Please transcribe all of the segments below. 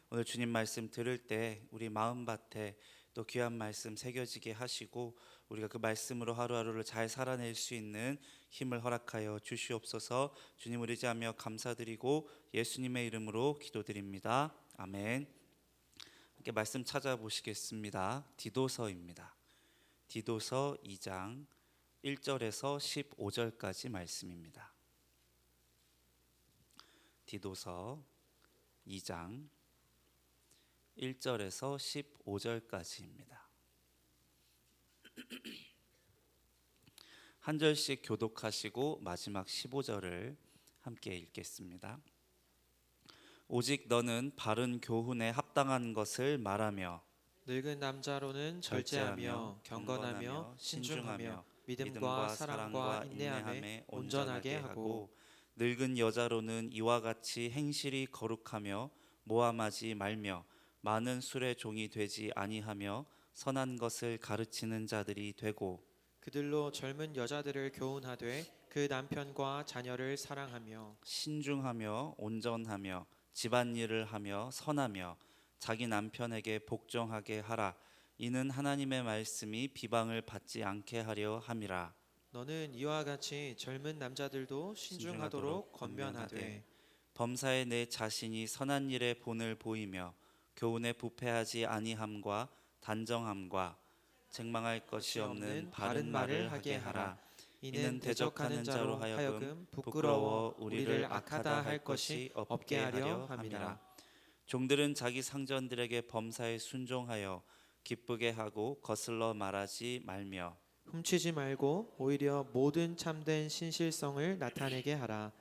오늘 주님 말씀 들을 때 우리 마음밭에 또 귀한 말씀 새겨지게 하시고 우리가 그 말씀으로 하루하루를 잘 살아낼 수 있는 힘을 허락하여 주시옵소서. 주님을 의지하며 감사드리고 예수님의 이름으로 기도드립니다. 아멘. 함께 말씀 찾아보시겠습니다. 디도서입니다. 디도서 2장 1절에서 15절까지 말씀입니다. 디도서 2장 1절에서 15절까지입니다. 한 절씩 교독하시고 마지막 15절을 함께 읽겠습니다. 오직 너는 바른 교훈에 합당한 것을 말하며 늙은 남자로는 절제하며 경건하며 신중하며 믿음과 사랑과 인내함에 온전하게 하고 늙은 여자로는 이와 같이 행실이 거룩하며 모함하지 말며 많은 술의 종이 되지 아니하며 선한 것을 가르치는 자들이 되고 그들로 젊은 여자들을 교훈하되 그 남편과 자녀를 사랑하며 신중하며 온전하며 집안일을 하며 선하며 자기 남편에게 복종하게 하라. 이는 하나님의 말씀이 비방을 받지 않게 하려 함이라. 너는 이와 같이 젊은 남자들도 신중하도록 권면하되 범사에 내 자신이 선한 일에 본을 보이며 교훈에 부패하지 아니함과 단정함과 책망할 것이 없는 바른 말을 하게 하라. 이는 대적하는 자로 하여금 부끄러워 우리를 악하다 할 것이 없게 하려 함이라. 종들은 자기 상전들에게 범사에 순종하여 기쁘게 하고 거슬러 말하지 말며 훔치지 말고 오히려 모든 참된 신실성을 나타내게 하라.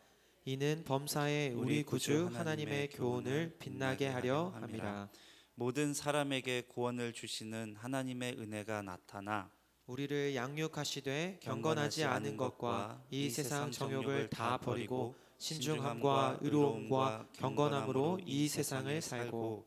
이는 범사에 우리 구주 하나님의 교훈을 빛나게 하려 함이라. 모든 사람에게 구원을 주시는 하나님의 은혜가 나타나 우리를 양육하시되 경건하지 않은 것과 이 세상 정욕을 다 버리고 신중함과 의로움과 경건함으로 이 세상을 살고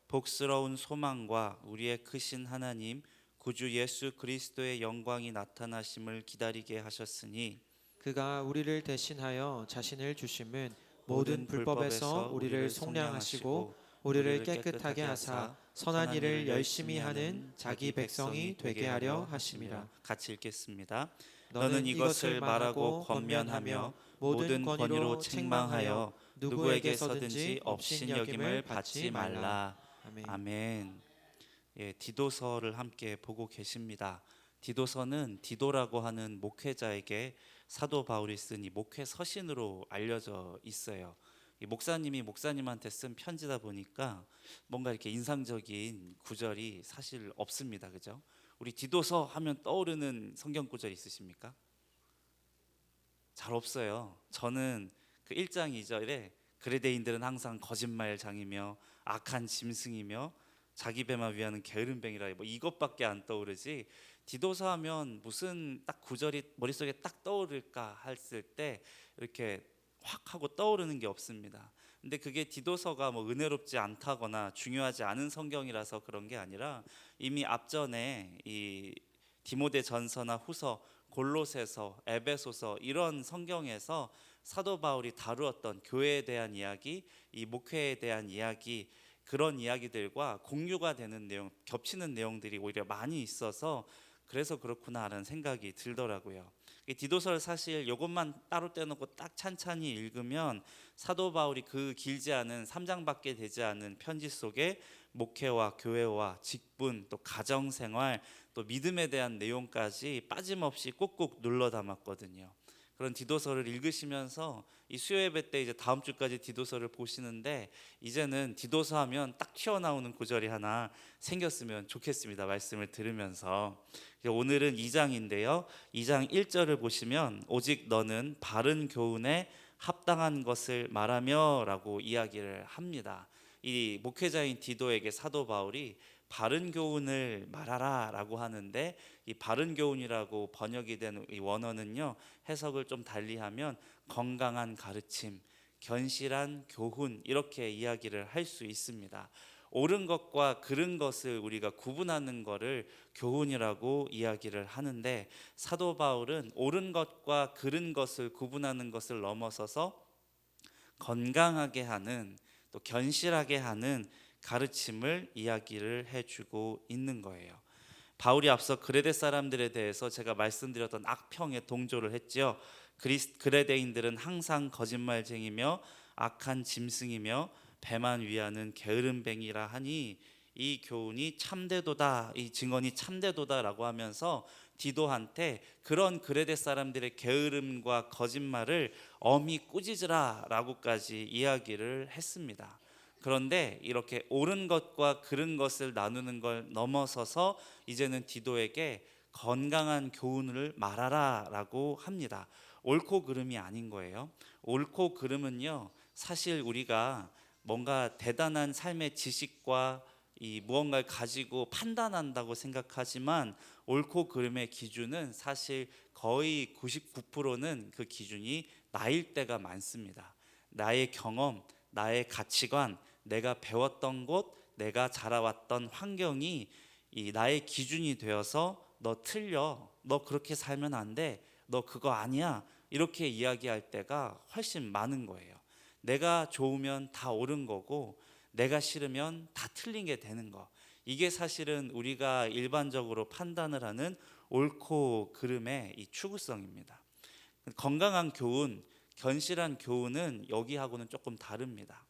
복스러운 소망과 우리의 크신 하나님 구주 예수 그리스도의 영광이 나타나심을 기다리게 하셨으니 그가 우리를 대신하여 자신을 주심은 모든 불법에서 우리를 속량하시고 우리를 깨끗하게 하사 선한 일을 열심히 하는 자기 백성이 되게 하려 하심이라. 같이 읽겠습니다. 너는 이것을 말하고 권면하며 모든 권위로 책망하여 누구에게서든지 업신여김을 받지 말라. 아멘. 아멘. 예, 디도서를 함께 보고 계십니다. 디도서는 디도라고 하는 목회자에게 사도 바울이 쓴 이 목회 서신으로 알려져 있어요. 이 목사님이 목사님한테 쓴 편지다 보니까 뭔가 이렇게 인상적인 구절이 사실 없습니다. 그죠? 우리 디도서 하면 떠오르는 성경 구절 있으십니까? 잘 없어요. 저는 그 1장 2절에 그레데인들은 항상 거짓말장이며 악한 짐승이며 자기 배만 위하는 게으름뱅이라 뭐 이것밖에 안 떠오르지 디도서 하면 무슨 딱 구절이 머릿속에 딱 떠오를까 했을 때 이렇게 확 하고 떠오르는 게 없습니다. 근데 그게 디도서가 뭐 은혜롭지 않다거나 중요하지 않은 성경이라서 그런 게 아니라 이미 앞전에 이 디모데 전서나 후서, 골로새서, 에베소서 이런 성경에서 사도 바울이 다루었던 교회에 대한 이야기, 이 목회에 대한 이야기 그런 이야기들과 공유가 되는 내용, 겹치는 내용들이 오히려 많이 있어서 그래서 그렇구나 하는 생각이 들더라고요. 이 디도서를 사실 이것만 따로 떼놓고 딱 찬찬히 읽으면 사도 바울이 그 길지 않은 3장밖에 되지 않은 편지 속에 목회와 교회와 직분 또 가정생활 또 믿음에 대한 내용까지 빠짐없이 꾹꾹 눌러 담았거든요. 그런 디도서를 읽으시면서 이 수요 예배 때 이제 다음 주까지 디도서를 보시는데 이제는 디도서 하면 딱 튀어나오는 구절이 하나 생겼으면 좋겠습니다. 말씀을 들으면서 오늘은 2장인데요. 2장 1절을 보시면 오직 너는 바른 교훈에 합당한 것을 말하며 라고 이야기를 합니다. 이 목회자인 디도에게 사도 바울이 바른 교훈을 말하라 라고 하는데 이 바른 교훈이라고 번역이 된 이 원어는요 해석을 좀 달리하면 건강한 가르침, 견실한 교훈 이렇게 이야기를 할 수 있습니다. 옳은 것과 그른 것을 우리가 구분하는 것을 교훈이라고 이야기를 하는데 사도 바울은 옳은 것과 그른 것을 구분하는 것을 넘어서서 건강하게 하는 또 견실하게 하는 가르침을 이야기를 해주고 있는 거예요. 바울이 앞서 그레데 사람들에 대해서 제가 말씀드렸던 악평에 동조를 했지요. 그레데인들은 항상 거짓말쟁이며 악한 짐승이며 배만 위하는 게으름뱅이라 하니 이 교훈이 참되도다, 이 증언이 참되도다라고 하면서 디도한테 그런 그레데 사람들의 게으름과 거짓말을 엄히 꾸짖으라라고까지 이야기를 했습니다. 그런데 이렇게 옳은 것과 그른 것을 나누는 걸 넘어서서 이제는 디도에게 건강한 교훈을 말하라라고 합니다. 옳고 그름이 아닌 거예요. 옳고 그름은요, 사실 우리가 뭔가 대단한 삶의 지식과 이 무언가를 가지고 판단한다고 생각하지만 옳고 그름의 기준은 사실 거의 99%는 그 기준이 나일 때가 많습니다. 나의 경험, 나의 가치관, 내가 배웠던 곳, 내가 자라왔던 환경이 이 나의 기준이 되어서 너 틀려, 너 그렇게 살면 안 돼, 너 그거 아니야, 이렇게 이야기할 때가 훨씬 많은 거예요. 내가 좋으면 다 옳은 거고 내가 싫으면 다 틀린 게 되는 거. 이게 사실은 우리가 일반적으로 판단을 하는 옳고 그름의 이 추구성입니다. 건강한 교훈, 견실한 교훈은 여기하고는 조금 다릅니다.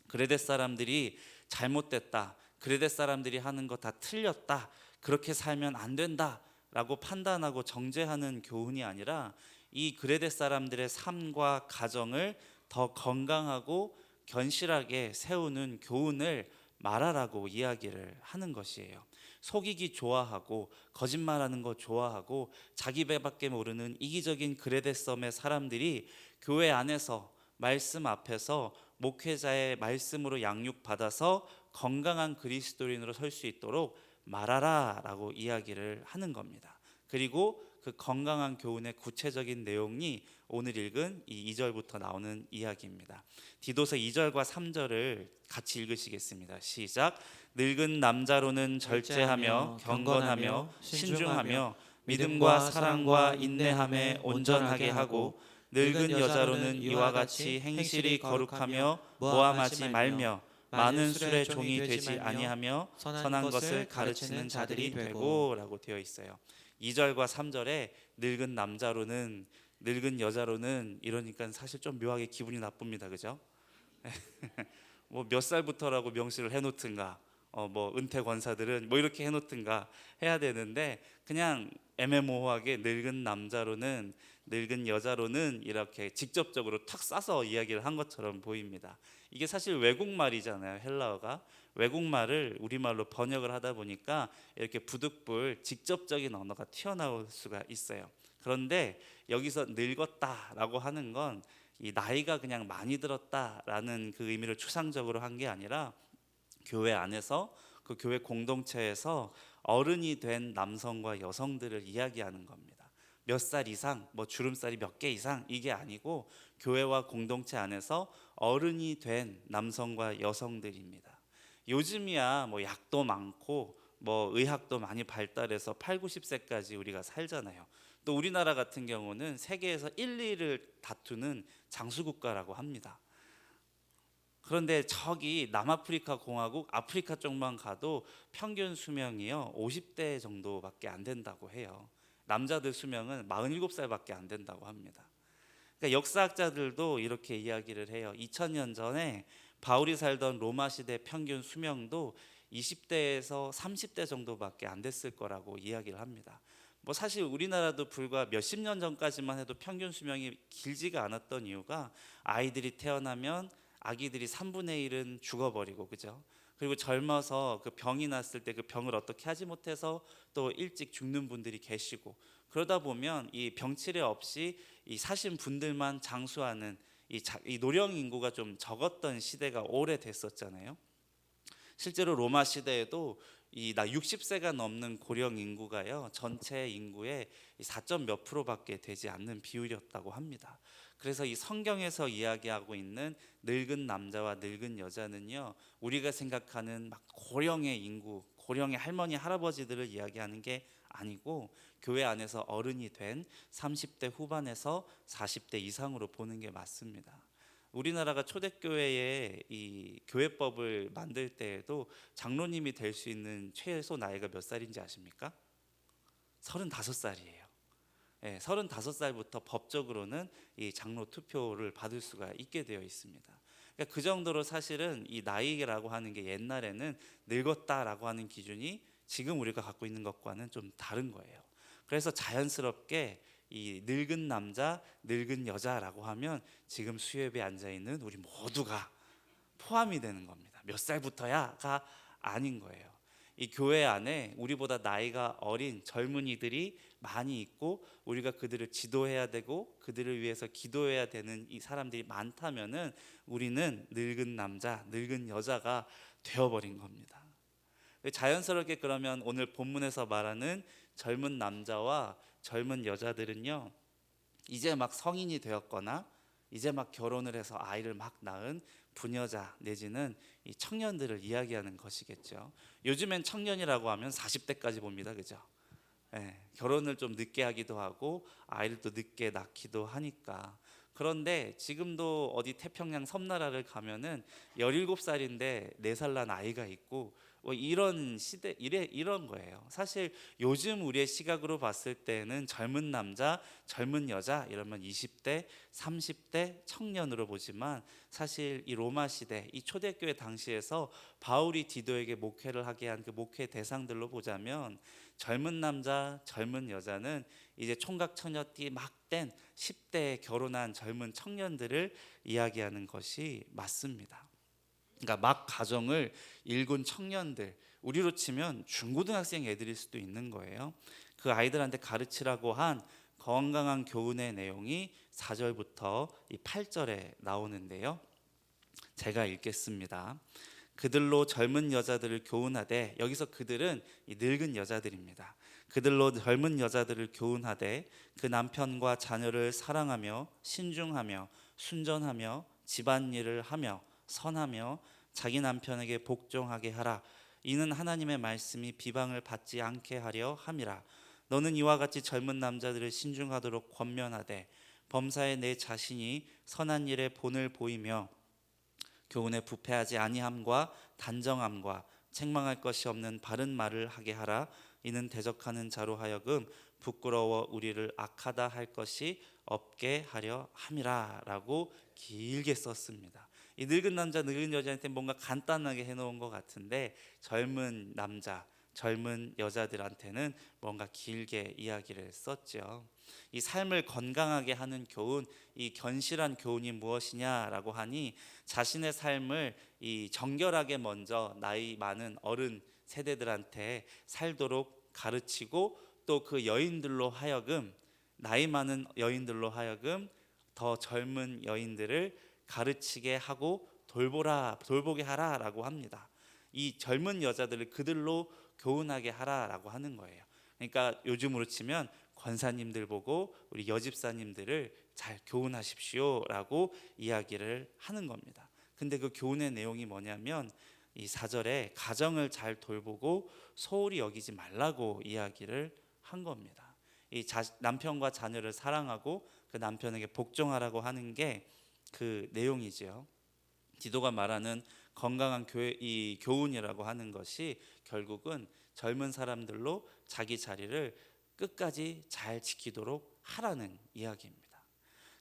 그레데 사람들이 잘못됐다, 그레데 사람들이 하는 거 다 틀렸다, 그렇게 살면 안 된다 라고 판단하고 정죄하는 교훈이 아니라 이 그레데 사람들의 삶과 가정을 더 건강하고 견실하게 세우는 교훈을 말하라고 이야기를 하는 것이에요. 속이기 좋아하고 거짓말하는 거 좋아하고 자기 배밖에 모르는 이기적인 그레데섬의 사람들이 교회 안에서 말씀 앞에서 목회자의 말씀으로 양육받아서 건강한 그리스도인으로 설 수 있도록 말하라라고 이야기를 하는 겁니다. 그리고 그 건강한 교훈의 구체적인 내용이 오늘 읽은 이 2절부터 나오는 이야기입니다. 디도서 2절과 3절을 같이 읽으시겠습니다. 시작. 늙은 남자로는 절제하며 경건하며 신중하며 믿음과 사랑과 인내함에 온전하게 하고 늙은 여자로는 이와 같이 행실이 거룩하며 모함하지 말며 많은 술의 종이 되지 아니하며 선한 것을 가르치는 자들이 되고 라고 되어 있어요. 2절과 3절에 늙은 남자로는 늙은 여자로는 이러니까 사실 좀 묘하게 기분이 나쁩니다. 그죠? 뭐 몇 살부터라고 명시를 해놓든가 뭐 은퇴 권사들은 뭐 이렇게 해놓든가 해야 되는데 그냥 애매모호하게 늙은 남자로는 늙은 여자로는 이렇게 직접적으로 탁 싸서 이야기를 한 것처럼 보입니다. 이게 사실 외국말이잖아요. 헬라어가 외국말을 우리말로 번역을 하다 보니까 이렇게 부득불 직접적인 언어가 튀어나올 수가 있어요. 그런데 여기서 늙었다라고 하는 건 이 나이가 그냥 많이 들었다라는 그 의미를 추상적으로 한 게 아니라 교회 안에서 그 교회 공동체에서 어른이 된 남성과 여성들을 이야기하는 겁니다. 몇 살 이상, 뭐 주름살이 몇 개 이상 이게 아니고 교회와 공동체 안에서 어른이 된 남성과 여성들입니다. 요즘이야 뭐 약도 많고 뭐 의학도 많이 발달해서 8, 90세까지 우리가 살잖아요. 또 우리나라 같은 경우는 세계에서 1, 2위를 다투는 장수국가라고 합니다. 그런데 저기 남아프리카 공화국 아프리카 쪽만 가도 평균 수명이요 50대 정도밖에 안 된다고 해요. 남자들 수명은 47살밖에 안 된다고 합니다. 그러니까 역사학자들도 이렇게 이야기를 해요. 2000년 전에 바울이 살던 로마 시대 평균 수명도 20대에서 30대 정도밖에 안 됐을 거라고 이야기를 합니다. 뭐 사실 우리나라도 불과 몇십 년 전까지만 해도 평균 수명이 길지가 않았던 이유가 아이들이 태어나면 아기들이 3분의 1은 죽어버리고 그죠? 그리고 젊어서 그 병이 났을 때 그 병을 어떻게 하지 못해서 또 일찍 죽는 분들이 계시고 그러다 보면 이 병치레 없이 이 사신 분들만 장수하는 이 노령 인구가 좀 적었던 시대가 오래됐었잖아요. 실제로 로마 시대에도 이 60세가 넘는 고령 인구가요 전체 인구의 4점 몇 프로밖에 되지 않는 비율이었다고 합니다. 그래서 이 성경에서 이야기하고 있는 늙은 남자와 늙은 여자는요 우리가 생각하는 막 고령의 인구, 고령의 할머니 할아버지들을 이야기하는 게 아니고 교회 안에서 어른이 된 30대 후반에서 40대 이상으로 보는 게 맞습니다. 우리나라가 초대교회의 이 교회법을 만들 때에도 장로님이 될 수 있는 최소 나이가 몇 살인지 아십니까? 35살이에요. 35살부터 법적으로는 이 장로 투표를 받을 수가 있게 되어 있습니다. 그러니까 그 정도로 사실은 이 나이라고 하는 게 옛날에는 늙었다라고 하는 기준이 지금 우리가 갖고 있는 것과는 좀 다른 거예요. 그래서 자연스럽게 이 늙은 남자, 늙은 여자라고 하면 지금 수협에 앉아 있는 우리 모두가 포함이 되는 겁니다. 몇 살부터야가 아닌 거예요. 이 교회 안에 우리보다 나이가 어린 젊은이들이 많이 있고 우리가 그들을 지도해야 되고 그들을 위해서 기도해야 되는 이 사람들이 많다면은 우리는 늙은 남자, 늙은 여자가 되어버린 겁니다. 자연스럽게 그러면 오늘 본문에서 말하는 젊은 남자와 젊은 여자들은요, 이제 막 성인이 되었거나 이제 막 결혼을 해서 아이를 막 낳은 부녀자 내지는 이 청년들을 이야기하는 것이겠죠. 요즘엔 청년이라고 하면 40대까지 봅니다. 그죠? 결혼을 좀 늦게 하기도 하고 아이를 또 늦게 낳기도 하니까. 그런데 지금도 어디 태평양 섬나라를 가면은 17살인데 4살 난 아이가 있고 뭐 이런 시대 이런 거예요. 사실 요즘 우리의 시각으로 봤을 때는 젊은 남자, 젊은 여자 이러면 20대, 30대 청년으로 보지만 사실 이 로마 시대, 이 초대교회 당시에서 바울이 디도에게 목회를 하게 한 그 목회 대상들로 보자면 젊은 남자, 젊은 여자는 이제 총각 처녀띠 막 된 10대에 결혼한 젊은 청년들을 이야기하는 것이 맞습니다. 그러니까 막 가정을 일군 청년들, 우리로 치면 중고등학생 애들일 수도 있는 거예요. 그 아이들한테 가르치라고 한 건강한 교훈의 내용이 4절부터 이 8절에 나오는데요. 제가 읽겠습니다. 그들로 젊은 여자들을 교훈하되, 여기서 그들은 이 늙은 여자들입니다. 그들로 젊은 여자들을 교훈하되 그 남편과 자녀를 사랑하며 신중하며 순전하며 집안일을 하며 선하며 자기 남편에게 복종하게 하라. 이는 하나님의 말씀이 비방을 받지 않게 하려 함이라. 너는 이와 같이 젊은 남자들을 신중하도록 권면하되 범사에 내 자신이 선한 일에 본을 보이며 교훈에 부패하지 아니함과 단정함과 책망할 것이 없는 바른 말을 하게 하라. 이는 대적하는 자로 하여금 부끄러워 우리를 악하다 할 것이 없게 하려 함이라 라고 길게 썼습니다. 이 늙은 남자, 늙은 여자한테 뭔가 간단하게 해놓은 것 같은데 젊은 남자, 젊은 여자들한테는 뭔가 길게 이야기를 썼죠. 이 삶을 건강하게 하는 교훈, 이 견실한 교훈이 무엇이냐라고 하니 자신의 삶을 이 정결하게 먼저 나이 많은 어른 세대들한테 살도록 가르치고 또 그 여인들로 하여금 나이 많은 여인들로 하여금 더 젊은 여인들을 가르치게 하고 돌보게 하라라고 합니다. 이 젊은 여자들을 그들로 교훈하게 하라라고 하는 거예요. 그러니까 요즘으로 치면 권사님들 보고 우리 여집사님들을 잘 교훈하십시오라고 이야기를 하는 겁니다. 근데 그 교훈의 내용이 뭐냐면 이 4절에 가정을 잘 돌보고 소홀히 여기지 말라고 이야기를 한 겁니다. 이 남편과 자녀를 사랑하고 그 남편에게 복종하라고 하는 게 그 내용이죠. 디도가 말하는 건강한 이 교훈이라고 하는 것이 결국은 젊은 사람들로 자기 자리를 끝까지 잘 지키도록 하라는 이야기입니다.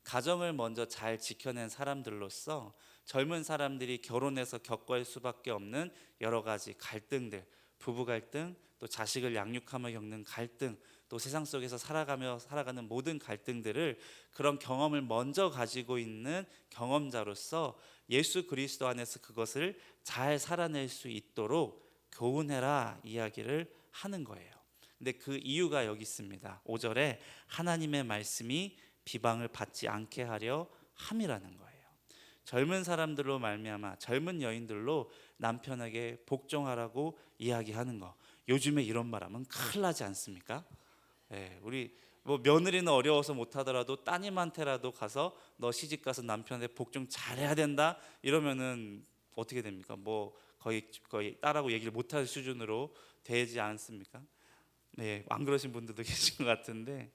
가정을 먼저 잘 지켜낸 사람들로서 젊은 사람들이 결혼해서 겪을 수밖에 없는 여러 가지 갈등들, 부부 갈등, 또 자식을 양육하며 겪는 갈등, 또 세상 속에서 살아가는 모든 갈등들을 그런 경험을 먼저 가지고 있는 경험자로서 예수 그리스도 안에서 그것을 잘 살아낼 수 있도록 교훈해라 이야기를 하는 거예요. 근데 그 이유가 여기 있습니다. 5절에 하나님의 말씀이 비방을 받지 않게 하려 함이라는 거예요. 젊은 사람들로 말미암아 젊은 여인들로 남편에게 복종하라고 이야기하는 거. 요즘에 이런 말하면 큰일 나지 않습니까? 우리 뭐 며느리는 어려워서 못하더라도 따님한테라도 가서 너 시집가서 남편한테 복종 잘해야 된다 이러면은 어떻게 됩니까? 뭐 거의 딸하고 얘기를 못할 수준으로 되지 않습니까? 안 그러신 분들도 계신 것 같은데,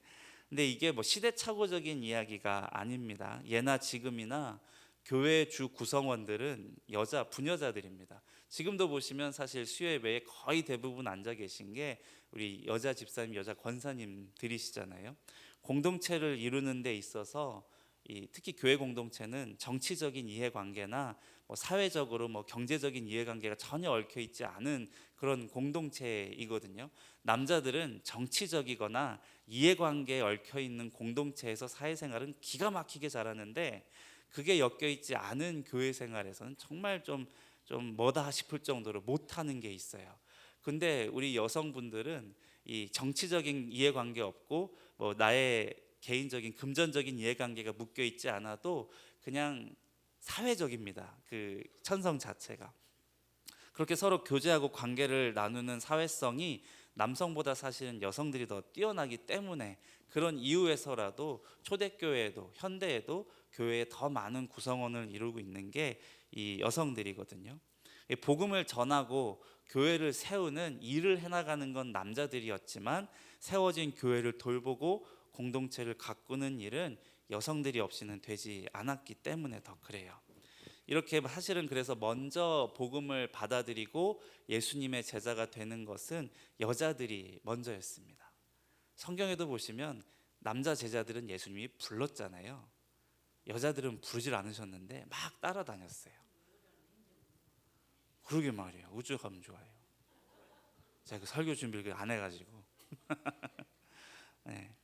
근데 이게 뭐 시대착오적인 이야기가 아닙니다. 예나 지금이나 교회 주 구성원들은 여자 부녀자들입니다. 지금도 보시면 사실 수요예배에 거의 대부분 앉아 계신 게 우리 여자 집사님, 여자 권사님들이시잖아요. 공동체를 이루는 데 있어서 특히 교회 공동체는 정치적인 이해관계나 사회적으로 경제적인 이해관계가 전혀 얽혀 있지 않은 그런 공동체이거든요. 남자들은 정치적이거나 이해관계에 얽혀 있는 공동체에서 사회생활은 기가 막히게 잘하는데, 그게 엮여 있지 않은 교회 생활에서는 정말 좀 뭐다 싶을 정도로 못하는 게 있어요. 근데 우리 여성분들은 이 정치적인 이해관계 없고 나의 개인적인 금전적인 이해관계가 묶여 있지 않아도 그냥 사회적입니다. 그 천성 자체가. 그렇게 서로 교제하고 관계를 나누는 사회성이 남성보다 사실은 여성들이 더 뛰어나기 때문에, 그런 이유에서라도 초대교회에도 현대에도 교회에 더 많은 구성원을 이루고 있는 게 이 여성들이거든요. 복음을 전하고 교회를 세우는 일을 해나가는 건 남자들이었지만, 세워진 교회를 돌보고 공동체를 가꾸는 일은 여성들이 없이는 되지 않았기 때문에 더 그래요. 이렇게 사실은 그래서 먼저 복음을 받아들이고 예수님의 제자가 되는 것은 여자들이 먼저였습니다. 성경에도 보시면 남자 제자들은 예수님이 불렀잖아요. 여자들은 부르질 않으셨는데 막 따라다녔어요. 그러게 말이에요. 우주 가면 좋아요. 제가 그 설교 준비를 안 해가지고. 네.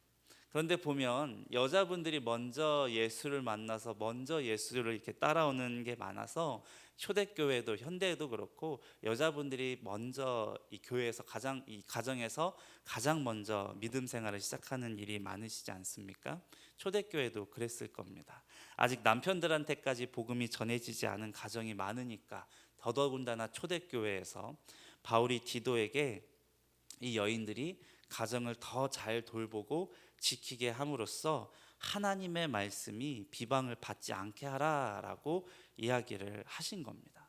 그런데 보면 여자분들이 먼저 예수를 만나서 먼저 예수를 이렇게 따라오는 게 많아서, 초대교회도 현대에도 그렇고 여자분들이 먼저 이 교회에서 이 가정에서 가장 먼저 믿음 생활을 시작하는 일이 많으시지 않습니까? 초대교회도 그랬을 겁니다. 아직 남편들한테까지 복음이 전해지지 않은 가정이 많으니까 더더군다나 초대교회에서 바울이 디도에게 이 여인들이 가정을 더 잘 돌보고 지키게 함으로써 하나님의 말씀이 비방을 받지 않게 하라라고 이야기를 하신 겁니다.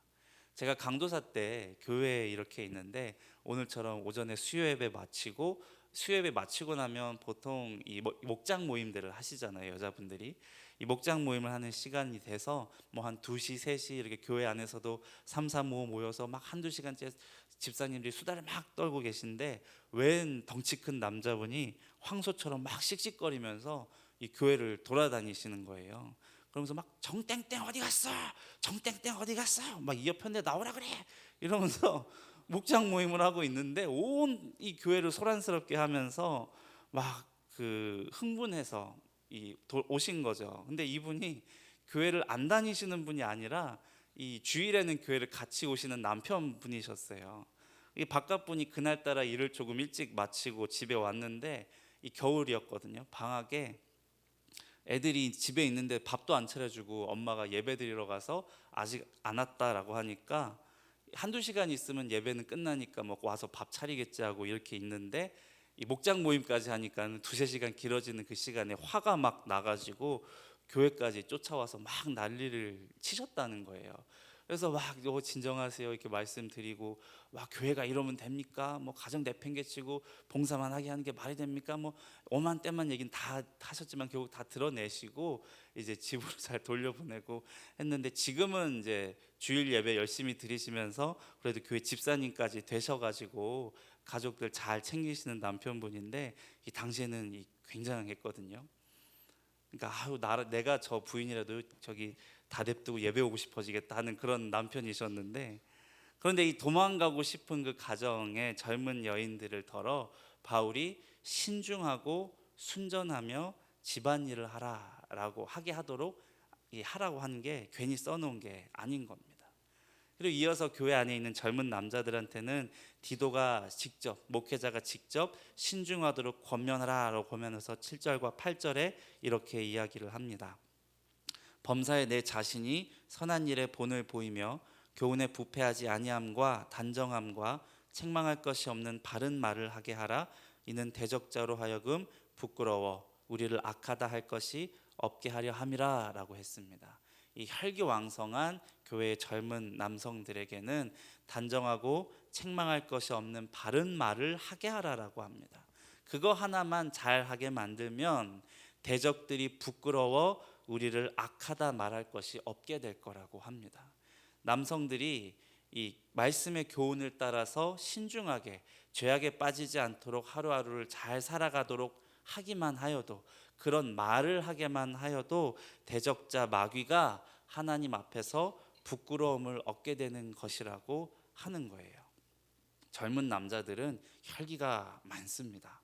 제가 강도사 때 교회에 이렇게 있는데, 오늘처럼 오전에 수요예배 마치고 나면 보통 이 목장 모임들을 하시잖아요. 여자분들이 이 목장 모임을 하는 시간이 돼서 한 2시, 3시 이렇게 교회 안에서도 3, 4, 5 모여서 막 한두 시간째 집사님들이 수다를 막 떨고 계신데, 웬 덩치 큰 남자분이 황소처럼 막 씩씩거리면서 이 교회를 돌아다니시는 거예요. 그러면서 막 정땡땡 어디 갔어? 정땡땡 어디 갔어? 막 이 옆편에 나오라 그래. 이러면서 목장 모임을 하고 있는데 온 이 교회를 소란스럽게 하면서 막 그 흥분해서 오신 거죠. 근데 이분이 교회를 안 다니시는 분이 아니라 이 주일에는 교회를 같이 오시는 남편분이셨어요. 이 바깥분이 그날따라 일을 조금 일찍 마치고 집에 왔는데, 이 겨울이었거든요. 방학에 애들이 집에 있는데 밥도 안 차려주고 엄마가 예배 드리러 가서 아직 안 왔다라고 하니까, 한두 시간 있으면 예배는 끝나니까 와서 밥 차리겠지 하고 이렇게 있는데, 이 목장 모임까지 하니까 2-3시간 길어지는 그 시간에 화가 막 나가지고 교회까지 쫓아와서 막 난리를 치셨다는 거예요. 그래서 막 진정하세요 이렇게 말씀드리고, 와 교회가 이러면 됩니까? 가정 내팽개치고 봉사만 하게 하는 게 말이 됩니까? 오만 때만 얘기는 다 하셨지만 결국 다 드러내시고 이제 집으로 잘 돌려보내고 했는데, 지금은 이제 주일 예배 열심히 드리시면서 그래도 교회 집사님까지 되셔가지고 가족들 잘 챙기시는 남편분인데, 이 당시에는 굉장했거든요. 그러니까 내가 저 부인이라도 저기 다 냅두고 예배 오고 싶어지겠다 하는 그런 남편이셨는데, 그런데 이 도망가고 싶은 그 가정의 젊은 여인들을 덜어 바울이 신중하고 순전하며 집안일을 하게 하도록 하라고 하는 게 괜히 써놓은 게 아닌 겁니다. 그리고 이어서 교회 안에 있는 젊은 남자들한테는 디도가 직접, 목회자가 직접 신중하도록 권면하라라고 권면해서 7절과 8절에 이렇게 이야기를 합니다. 범사에 내 자신이 선한 일에 본을 보이며 교훈에 부패하지 아니함과 단정함과 책망할 것이 없는 바른 말을 하게 하라. 이는 대적자로 하여금 부끄러워 우리를 악하다 할 것이 없게 하려 함이라 라고 했습니다. 이 혈기왕성한 교회의 젊은 남성들에게는 단정하고 책망할 것이 없는 바른 말을 하게 하라라고 합니다. 그거 하나만 잘하게 만들면 대적들이 부끄러워 우리를 악하다 말할 것이 없게 될 거라고 합니다. 남성들이 이 말씀의 교훈을 따라서 신중하게 죄악에 빠지지 않도록 하루하루를 잘 살아가도록 하기만 하여도, 그런 말을 하게만 하여도 대적자 마귀가 하나님 앞에서 부끄러움을 얻게 되는 것이라고 하는 거예요. 젊은 남자들은 혈기가 많습니다.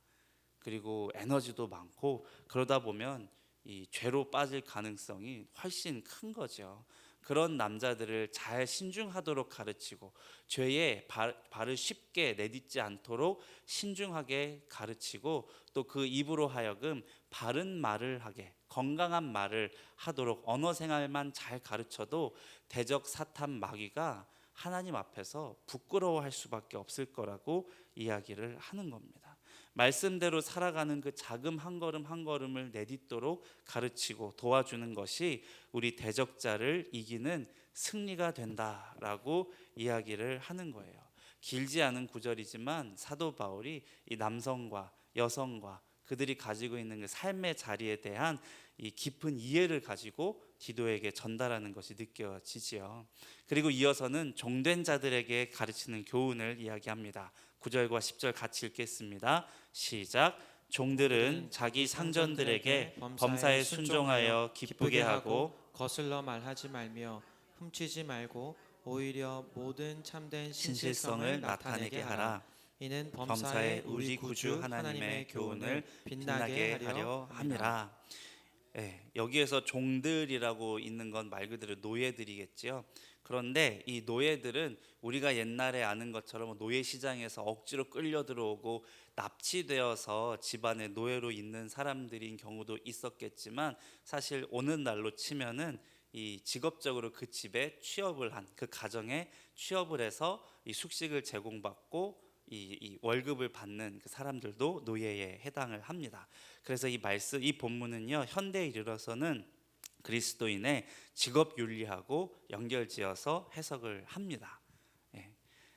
그리고 에너지도 많고, 그러다 보면 이 죄로 빠질 가능성이 훨씬 큰 거죠. 그런 남자들을 잘 신중하도록 가르치고, 죄에 발을 쉽게 내딛지 않도록 신중하게 가르치고, 또 그 입으로 하여금 바른 말을 하게, 건강한 말을 하도록 언어 생활만 잘 가르쳐도 대적 사탄 마귀가 하나님 앞에서 부끄러워할 수밖에 없을 거라고 이야기를 하는 겁니다. 말씀대로 살아가는 그 작은 한 걸음 한 걸음을 내딛도록 가르치고 도와주는 것이 우리 대적자를 이기는 승리가 된다라고 이야기를 하는 거예요. 길지 않은 구절이지만 사도 바울이 이 남성과 여성과 그들이 가지고 있는 그 삶의 자리에 대한 이 깊은 이해를 가지고 디도에게 전달하는 것이 느껴지지요. 그리고 이어서는 종된 자들에게 가르치는 교훈을 이야기합니다. 9절과 10절 같이 읽겠습니다. 시작. 종들은 자기 상전들에게 범사에 순종하여 기쁘게 하고 거슬러 말하지 말며 훔치지 말고 오히려 모든 참된 신실성을 나타내게 하라. 이는 범사에 우리 구주 하나님의 교훈을 빛나게 하려 함이라. 여기에서 종들이라고 있는 건 말 그대로 노예들이겠지요. 그런데 이 노예들은 우리가 옛날에 아는 것처럼 노예 시장에서 억지로 끌려 들어오고 납치되어서 집안의 노예로 있는 사람들인 경우도 있었겠지만, 사실 오늘날로 치면은 이 직업적으로 그 집에 취업을 한, 그 가정에 취업을 해서 이 숙식을 제공받고 이 월급을 받는 그 사람들도 노예에 해당을 합니다. 그래서 이 본문은요, 현대에 이르러서는 그리스도인의 직업 윤리하고 연결지어서 해석을 합니다.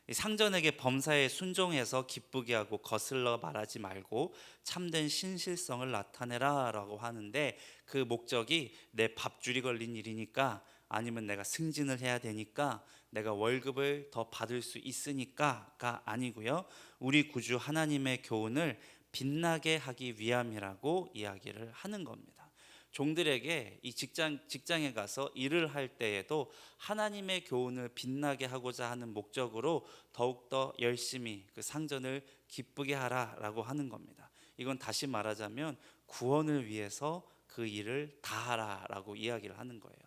이 상전에게 범사에 순종해서 기쁘게 하고 거슬러 말하지 말고 참된 신실성을 나타내라라고 하는데, 그 목적이 내 밥줄이 걸린 일이니까, 아니면 내가 승진을 해야 되니까, 내가 월급을 더 받을 수 있으니까가 아니고요, 우리 구주 하나님의 교훈을 빛나게 하기 위함이라고 이야기를 하는 겁니다. 종들에게 이 직장에 가서 일을 할 때에도 하나님의 교훈을 빛나게 하고자 하는 목적으로 더욱더 열심히 그 상전을 기쁘게 하라라고 하는 겁니다. 이건 다시 말하자면 구원을 위해서 그 일을 다하라라고 이야기를 하는 거예요.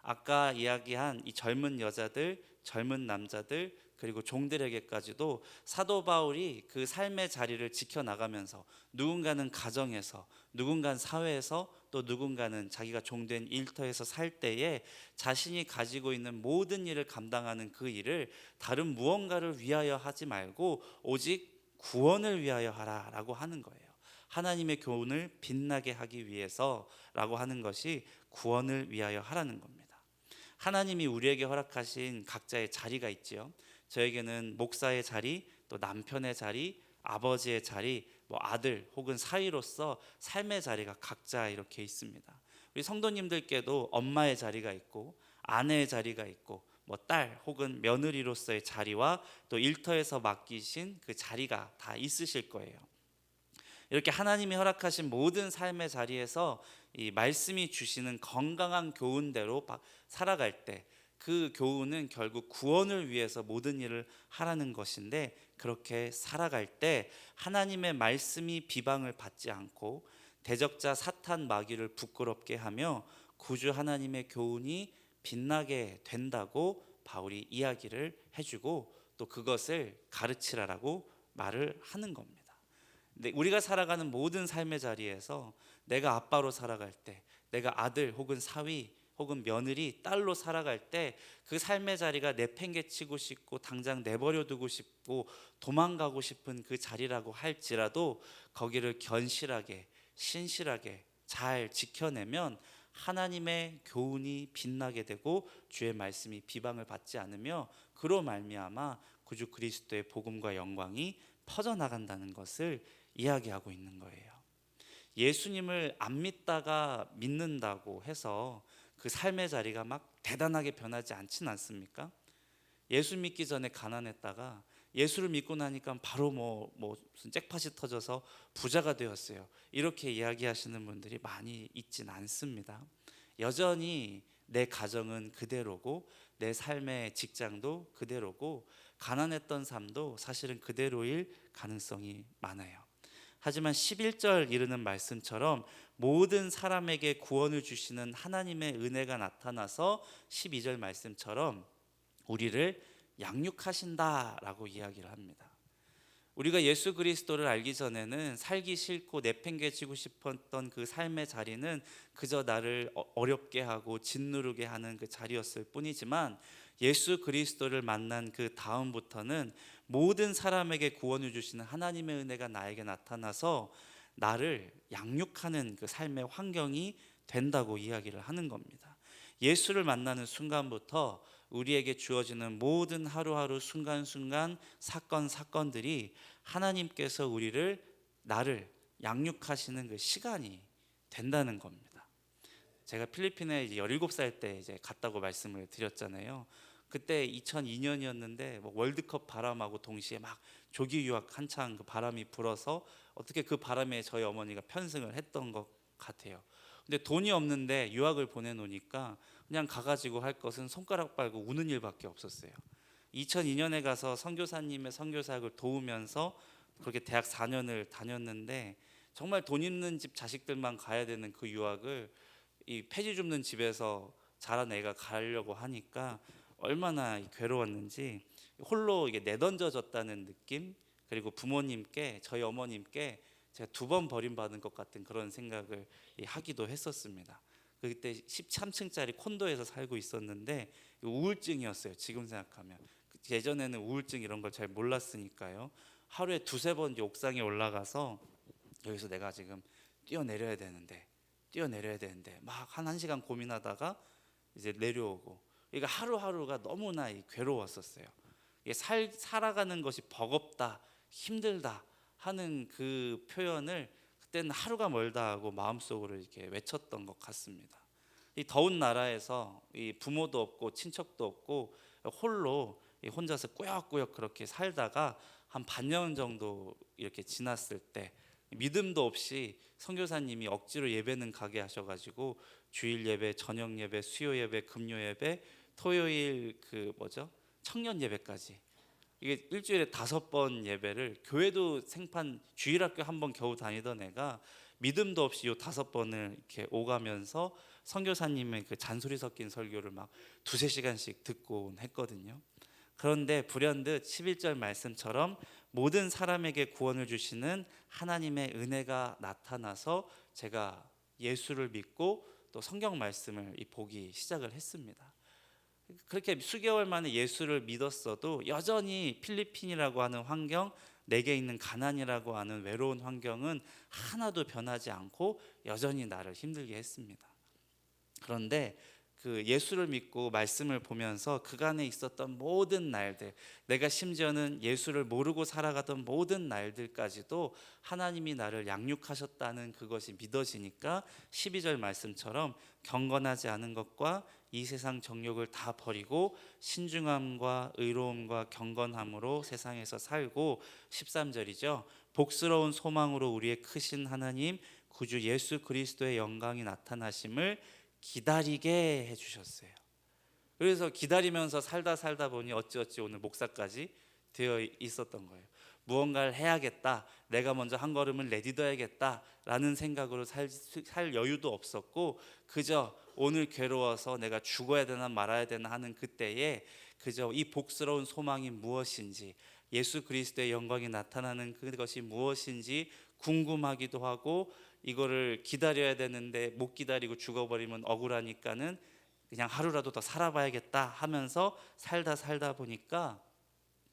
아까 이야기한 이 젊은 여자들, 젊은 남자들, 그리고 종들에게까지도 사도 바울이 그 삶의 자리를 지켜나가면서, 누군가는 가정에서, 누군가는 사회에서, 또 누군가는 자기가 종된 일터에서 살 때에 자신이 가지고 있는 모든 일을 감당하는 그 일을 다른 무언가를 위하여 하지 말고 오직 구원을 위하여 하라라고 하는 거예요. 하나님의 교훈을 빛나게 하기 위해서라고 하는 것이 구원을 위하여 하라는 겁니다. 하나님이 우리에게 허락하신 각자의 자리가 있지요. 저에게는 목사의 자리, 또 남편의 자리, 아버지의 자리, 아들 혹은 사위로서 삶의 자리가 각자 이렇게 있습니다. 우리 성도님들께도 엄마의 자리가 있고, 아내의 자리가 있고, 딸 혹은 며느리로서의 자리와 또 일터에서 맡기신 그 자리가 다 있으실 거예요. 이렇게 하나님이 허락하신 모든 삶의 자리에서 이 말씀이 주시는 건강한 교훈대로 살아갈 때, 그 교훈은 결국 구원을 위해서 모든 일을 하라는 것인데, 그렇게 살아갈 때 하나님의 말씀이 비방을 받지 않고 대적자 사탄 마귀를 부끄럽게 하며 구주 하나님의 교훈이 빛나게 된다고 바울이 이야기를 해주고, 또 그것을 가르치라라고 말을 하는 겁니다. 근데 우리가 살아가는 모든 삶의 자리에서 내가 아빠로 살아갈 때, 내가 아들 혹은 사위 혹은 며느리, 딸로 살아갈 때 그 삶의 자리가 내팽개치고 싶고 당장 내버려 두고 싶고 도망가고 싶은 그 자리라고 할지라도, 거기를 견실하게 신실하게 잘 지켜내면 하나님의 교훈이 빛나게 되고 주의 말씀이 비방을 받지 않으며, 그로 말미암아 구주 그리스도의 복음과 영광이 퍼져나간다는 것을 이야기하고 있는 거예요. 예수님을 안 믿다가 믿는다고 해서 그 삶의 자리가 막 대단하게 변하지 않진 않습니까? 예수 믿기 전에 가난했다가 예수를 믿고 나니까 바로 무슨 잭팟이 터져서 부자가 되었어요. 이렇게 이야기하시는 분들이 많이 있진 않습니다. 여전히 내 가정은 그대로고 내 삶의 직장도 그대로고 가난했던 삶도 사실은 그대로일 가능성이 많아요. 하지만 11절 이르는 말씀처럼 모든 사람에게 구원을 주시는 하나님의 은혜가 나타나서 12절 말씀처럼 우리를 양육하신다라고 이야기를 합니다. 우리가 예수 그리스도를 알기 전에는 살기 싫고 내팽개치고 싶었던 그 삶의 자리는 그저 나를 어렵게 하고 짓누르게 하는 그 자리였을 뿐이지만 예수 그리스도를 만난 그 다음부터는 모든 사람에게 구원을 주시는 하나님의 은혜가 나에게 나타나서 나를 양육하는 그 삶의 환경이 된다고 이야기를 하는 겁니다. 예수를 만나는 순간부터 우리에게 주어지는 모든 하루하루 순간순간 사건들이 하나님께서 나를 양육하시는 그 시간이 된다는 겁니다. 제가 필리핀에 이제 17살 때 이제 갔다고 말씀을 드렸잖아요. 그때 2002년이었는데 월드컵 바람하고 동시에 막 조기 유학 한창 그 바람이 불어서 어떻게 그 바람에 저희 어머니가 편승을 했던 것 같아요. 근데 돈이 없는데 유학을 보내놓으니까 그냥 가가지고 할 것은 손가락 빨고 우는 일밖에 없었어요. 2002년에 가서 선교사님의 선교사역을 도우면서 그렇게 대학 4년을 다녔는데 정말 돈 있는 집 자식들만 가야 되는 그 유학을 이 폐지 줍는 집에서 자란 애가 가려고 하니까 얼마나 괴로웠는지 홀로 이게 내던져졌다는 느낌, 그리고 부모님께 저희 어머님께 제가 2번 버림받은 것 같은 그런 생각을 하기도 했었습니다. 그때 13층짜리 콘도에서 살고 있었는데 우울증이었어요. 지금 생각하면. 예전에는 우울증 이런 걸 잘 몰랐으니까요. 하루에 2-3번 옥상에 올라가서 여기서 내가 지금 뛰어내려야 되는데 막 한 1시간 고민하다가 이제 내려오고, 그러니까 하루하루가 너무나 괴로웠었어요. 살아가는 것이 버겁다, 힘들다 하는 그 표현을 그때는 하루가 멀다 하고 마음속으로 이렇게 외쳤던 것 같습니다. 이 더운 나라에서 이 부모도 없고 친척도 없고 홀로 혼자서 꾸역꾸역 그렇게 살다가 한 반년 정도 이렇게 지났을 때 믿음도 없이 선교사님이 억지로 예배는 가게 하셔가지고 주일 예배, 저녁 예배, 수요 예배, 금요 예배, 토요일 청년 예배까지 이게 일주일에 5번 예배를, 교회도 생판 주일학교 1번 겨우 다니던 애가 믿음도 없이 요 5번을 이렇게 오가면서 선교사님의 그 잔소리 섞인 설교를 막 2-3시간씩 듣고 했거든요. 그런데 불현듯 11절 말씀처럼 모든 사람에게 구원을 주시는 하나님의 은혜가 나타나서 제가 예수를 믿고 또 성경 말씀을 보기 시작을 했습니다. 그렇게 수개월 만에 예수를 믿었어도 여전히 필리핀이라고 하는 환경, 내게 있는 가난이라고 하는 외로운 환경은 하나도 변하지 않고 여전히 나를 힘들게 했습니다. 그런데 그 예수를 믿고 말씀을 보면서 그간에 있었던 모든 날들, 내가 심지어는 예수를 모르고 살아가던 모든 날들까지도 하나님이 나를 양육하셨다는 그것이 믿어지니까 12절 말씀처럼 경건하지 않은 것과 이 세상 정욕을 다 버리고 신중함과 의로움과 경건함으로 세상에서 살고, 13절이죠. 복스러운 소망으로 우리의 크신 하나님 구주 예수 그리스도의 영광이 나타나심을 기다리게 해주셨어요. 그래서 기다리면서 살다 보니 어찌어찌 오늘 목사까지 되어 있었던 거예요. 무언가를 해야겠다, 내가 먼저 한 걸음을 내딛어야겠다 라는 생각으로 살 여유도 없었고, 그저 오늘 괴로워서 내가 죽어야 되나 말아야 되나 하는 그때에 그저 이 복스러운 소망이 무엇인지, 예수 그리스도의 영광이 나타나는 그것이 무엇인지 궁금하기도 하고, 이거를 기다려야 되는데 못 기다리고 죽어버리면 억울하니까는 그냥 하루라도 더 살아봐야겠다 하면서 살다 보니까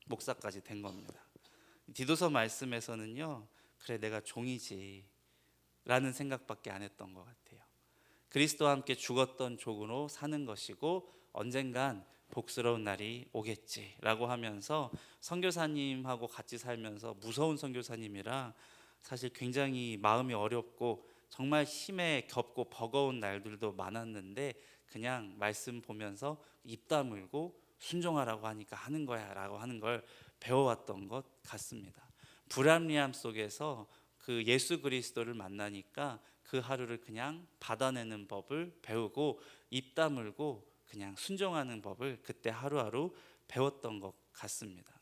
목사까지 된 겁니다. 디도서 말씀에서는요, 그래 내가 종이지 라는 생각밖에 안 했던 것 같아요. 그리스도와 함께 죽었던 종으로 사는 것이고 언젠간 복스러운 날이 오겠지라고 하면서 선교사님하고 같이 살면서, 무서운 선교사님이라 사실 굉장히 마음이 어렵고 정말 힘에 겹고 버거운 날들도 많았는데 그냥 말씀 보면서 입 다물고 순종하라고 하니까 하는 거야 라고 하는 걸 배워왔던 것 같습니다. 불합리함 속에서 그 예수 그리스도를 만나니까 그 하루를 그냥 받아내는 법을 배우고 입 다물고 그냥 순종하는 법을 그때 하루하루 배웠던 것 같습니다.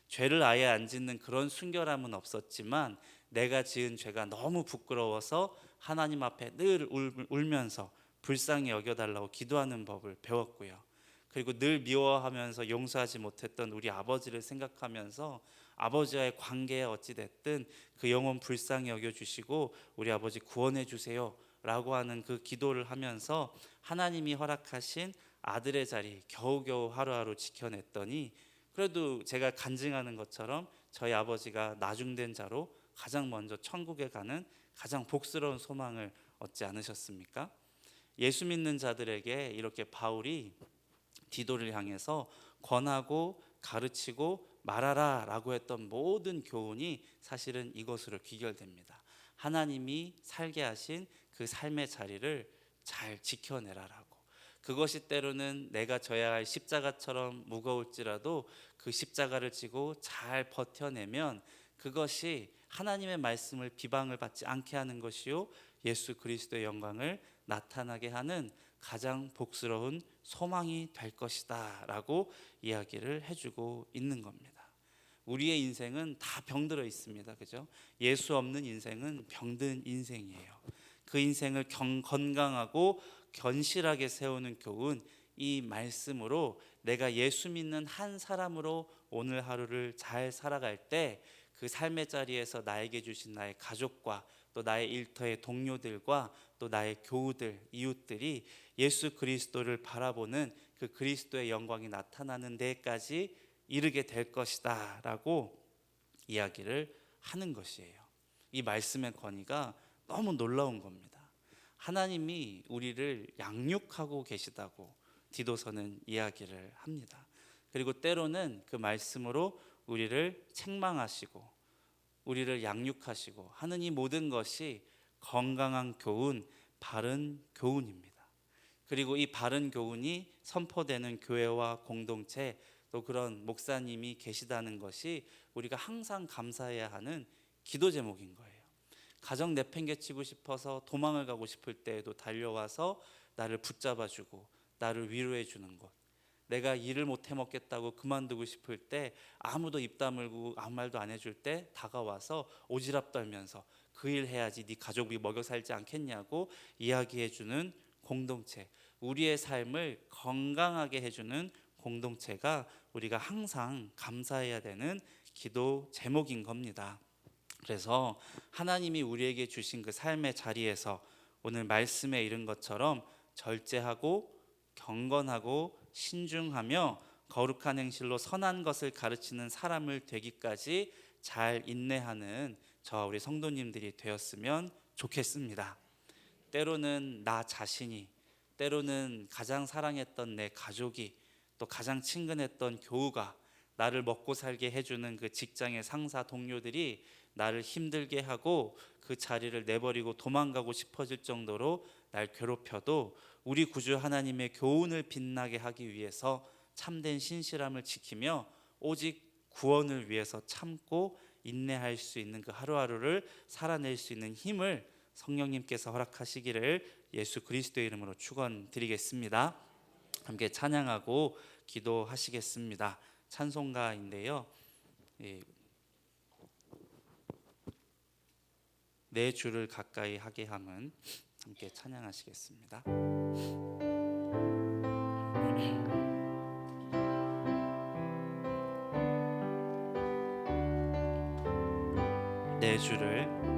죄를 아예 안 짓는 그런 순결함은 없었지만 내가 지은 죄가 너무 부끄러워서 하나님 앞에 늘 울면서 불쌍히 여겨달라고 기도하는 법을 배웠고요. 그리고 늘 미워하면서 용서하지 못했던 우리 아버지를 생각하면서 아버지와의 관계에 어찌됐든 그 영혼 불쌍히 여겨주시고 우리 아버지 구원해 주세요 라고 하는 그 기도를 하면서 하나님이 허락하신 아들의 자리 겨우겨우 하루하루 지켜냈더니 그래도 제가 간증하는 것처럼 저희 아버지가 나중된 자로 가장 먼저 천국에 가는 가장 복스러운 소망을 얻지 않으셨습니까? 예수 믿는 자들에게 이렇게 바울이 디도를 향해서 권하고 가르치고 말하라 라고 했던 모든 교훈이 사실은 이것으로 귀결됩니다. 하나님이 살게 하신 그 삶의 자리를 잘 지켜내라라고. 그것이 때로는 내가 져야 할 십자가처럼 무거울지라도 그 십자가를 지고 잘 버텨내면 그것이 하나님의 말씀을 비방을 받지 않게 하는 것이요 예수 그리스도의 영광을 나타나게 하는 가장 복스러운 소망이 될 것이다 라고 이야기를 해주고 있는 겁니다. 우리의 인생은 다 병들어 있습니다. 그죠? 예수 없는 인생은 병든 인생이에요. 그 인생을 건강하고 견실하게 세우는 교훈, 이 말씀으로 내가 예수 믿는 한 사람으로 오늘 하루를 잘 살아갈 때 그 삶의 자리에서 나에게 주신 나의 가족과 또 나의 일터의 동료들과 또 나의 교우들, 이웃들이 예수 그리스도를 바라보는 그 그리스도의 영광이 나타나는 데까지 이르게 될 것이다 라고 이야기를 하는 것이에요. 이 말씀의 권위가 너무 놀라운 겁니다. 하나님이 우리를 양육하고 계시다고 디도서는 이야기를 합니다. 그리고 때로는 그 말씀으로 우리를 책망하시고 우리를 양육하시고 하는 이 모든 것이 건강한 교훈, 바른 교훈입니다. 그리고 이 바른 교훈이 선포되는 교회와 공동체 또 그런 목사님이 계시다는 것이 우리가 항상 감사해야 하는 기도 제목인 거예요. 가정 내팽개치고 싶어서 도망을 가고 싶을 때에도 달려와서 나를 붙잡아주고 나를 위로해 주는 것, 내가 일을 못 해먹겠다고 그만두고 싶을 때 아무도 입 다물고 아무 말도 안 해줄 때 다가와서 오지랖 떨면서 그 일 해야지 네 가족이 먹여 살지 않겠냐고 이야기해주는 공동체, 우리의 삶을 건강하게 해주는 공동체가 우리가 항상 감사해야 되는 기도 제목인 겁니다. 그래서 하나님이 우리에게 주신 그 삶의 자리에서 오늘 말씀에 이른 것처럼 절제하고 경건하고 신중하며 거룩한 행실로 선한 것을 가르치는 사람을 되기까지 잘 인내하는 저와 우리 성도님들이 되었으면 좋겠습니다. 때로는 나 자신이, 때로는 가장 사랑했던 내 가족이, 또 가장 친근했던 교우가, 나를 먹고 살게 해주는 그 직장의 상사 동료들이 나를 힘들게 하고 그 자리를 내버리고 도망가고 싶어질 정도로 날 괴롭혀도 우리 구주 하나님의 교훈을 빛나게 하기 위해서 참된 신실함을 지키며 오직 구원을 위해서 참고 인내할 수 있는 그 하루하루를 살아낼 수 있는 힘을 성령님께서 허락하시기를 예수 그리스도의 이름으로 축원드리겠습니다. 함께 찬양하고 기도하시겠습니다. 찬송가인데요, 내 주를 가까이 하게 함은 함께 찬양하시겠습니다. 내 주를